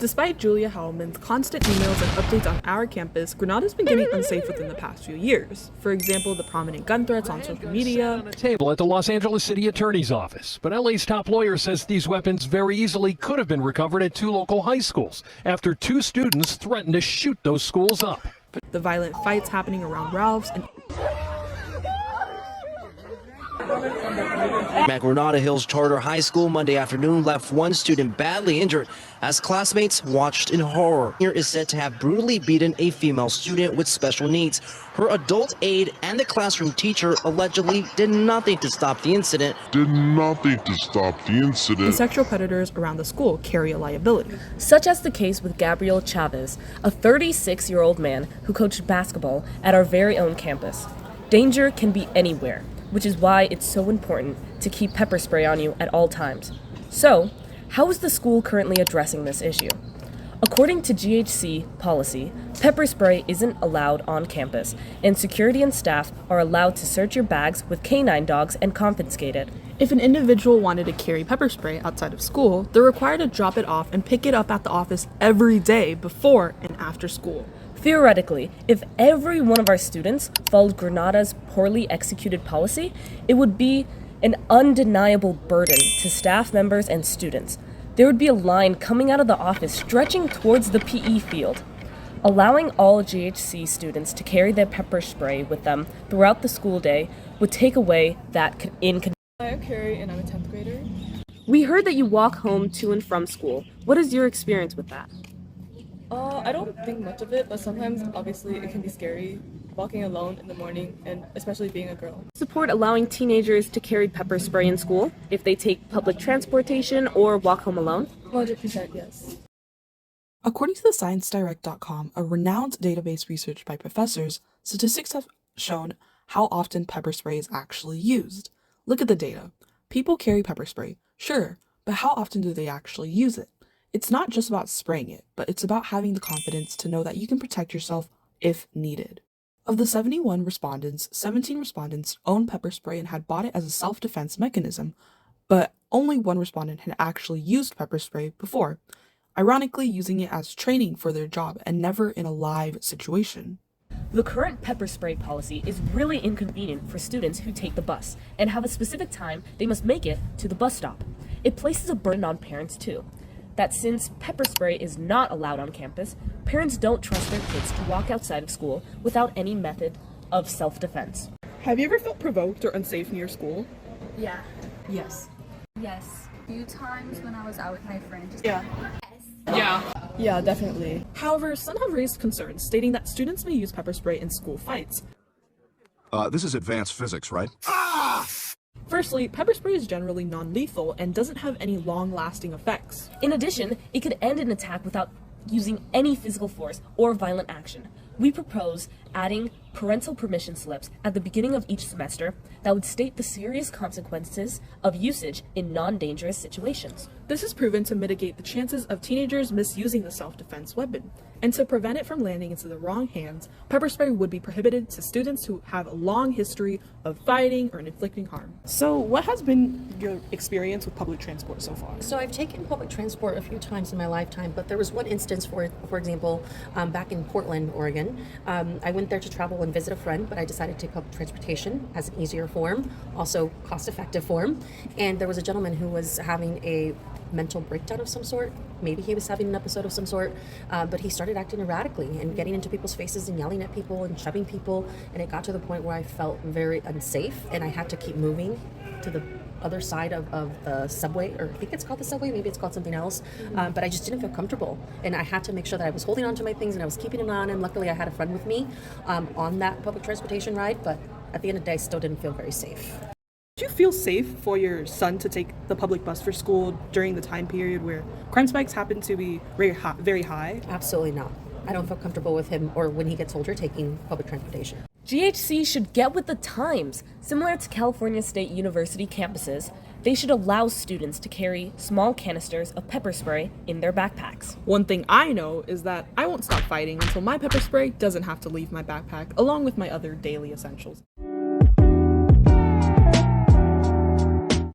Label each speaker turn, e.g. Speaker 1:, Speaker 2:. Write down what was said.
Speaker 1: Despite Julia Howellman's constant emails and updates on our campus, Granada's been getting unsafe within the past few years. For example, the prominent gun threats on social media.
Speaker 2: On a table at the Los Angeles City Attorney's Office. But LA's top lawyer says these weapons very easily could have been recovered at 2 local high schools after 2 students threatened to shoot those schools up.
Speaker 1: The violent fights happening around Ralph's and
Speaker 3: At Granada Hills Charter High School Monday afternoon left one student badly injured as classmates watched in horror. Here is said to have brutally beaten a female student with special needs. Her adult aide and the classroom teacher allegedly did nothing to stop the incident.
Speaker 1: the sexual predators around the school carry a liability.
Speaker 4: Such as the case with Gabriel Chavez, a 36-year-old man who coached basketball at our very own campus. Danger can be anywhere, which is why it's so important to keep pepper spray on you at all times. So, how is the school currently addressing this issue? According to GHC policy, pepper spray isn't allowed on campus, and security and staff are allowed to search your bags with canine dogs and confiscate it.
Speaker 1: If an individual wanted to carry pepper spray outside of school, they're required to drop it off and pick it up at the office every day before and after school.
Speaker 4: Theoretically, if every one of our students followed Granada's poorly executed policy, it would be an undeniable burden to staff members and students. There would be a line coming out of the office stretching towards the PE field. Allowing all GHC students to carry their pepper spray with them throughout the school day would take away that inconvenience.
Speaker 5: I'm Carrie and I'm a 10th grader.
Speaker 4: We heard that you walk home to and from school. What is your experience with that?
Speaker 5: I don't think much of it, but sometimes obviously it can be scary walking alone in the morning, and especially being a girl.
Speaker 4: Support allowing teenagers to carry pepper spray in school if they take public transportation or walk home alone?
Speaker 5: 100% yes.
Speaker 1: According to the ScienceDirect.com, a renowned database researched by professors, statistics have shown how often pepper spray is actually used. Look at the data. People carry pepper spray, sure, but how often do they actually use it? It's not just about spraying it, but it's about having the confidence to know that you can protect yourself if needed. Of the 71 respondents, 17 respondents owned pepper spray and had bought it as a self-defense mechanism, but only 1 respondent had actually used pepper spray before, ironically using it as training for their job and never in a live situation.
Speaker 4: The current pepper spray policy is really inconvenient for students who take the bus and have a specific time they must make it to the bus stop. It places a burden on parents too, that since pepper spray is not allowed on campus, parents don't trust their kids to walk outside of school without any method of self-defense.
Speaker 1: Have you ever felt provoked or unsafe near school?
Speaker 6: Yeah.
Speaker 1: Yes.
Speaker 6: Yes. A few times when I was out with my friends.
Speaker 1: Yeah.
Speaker 5: Yeah, definitely.
Speaker 1: However, some have raised concerns, stating that students may use pepper spray in school fights.
Speaker 7: This is advanced physics, right?
Speaker 1: Firstly, pepper spray is generally non-lethal and doesn't have any long-lasting effects.
Speaker 4: In addition, it could end an attack without using any physical force or violent action. We propose adding parental permission slips at the beginning of each semester that would state the serious consequences of usage in non-dangerous situations.
Speaker 1: This is proven to mitigate the chances of teenagers misusing the self-defense weapon. And to prevent it from landing into the wrong hands, pepper spray would be prohibited to students who have a long history of fighting or inflicting harm. So what has been your experience with public transport so far?
Speaker 8: So I've taken public transport a few times in my lifetime, but there was one instance, for example, back in Portland, Oregon. I went there to travel and visit a friend, but I decided to take public transportation as an easier form, also cost-effective form. And there was a gentleman who was having a mental breakdown of some sort. Maybe he was having an episode of some sort, but he started acting erratically and getting into people's faces and yelling at people and shoving people. And it got to the point where I felt very unsafe and I had to keep moving to the other side of the subway, or I think it's called the subway, maybe it's called something else, but I just didn't feel comfortable. And I had to make sure that I was holding on to my things and I was keeping it on, and luckily I had a friend with me on that public transportation ride, but at the end of the day I still didn't feel very safe.
Speaker 1: Do you feel safe for your son to take the public bus for school during the time period where crime spikes happen to be very high?
Speaker 8: Absolutely not. I don't feel comfortable with him, or when he gets older, taking public transportation.
Speaker 4: GHC should get with the times. Similar to California State University campuses, they should allow students to carry small canisters of pepper spray in their backpacks.
Speaker 1: One thing I know is that I won't stop fighting until my pepper spray doesn't have to leave my backpack, along with my other daily essentials.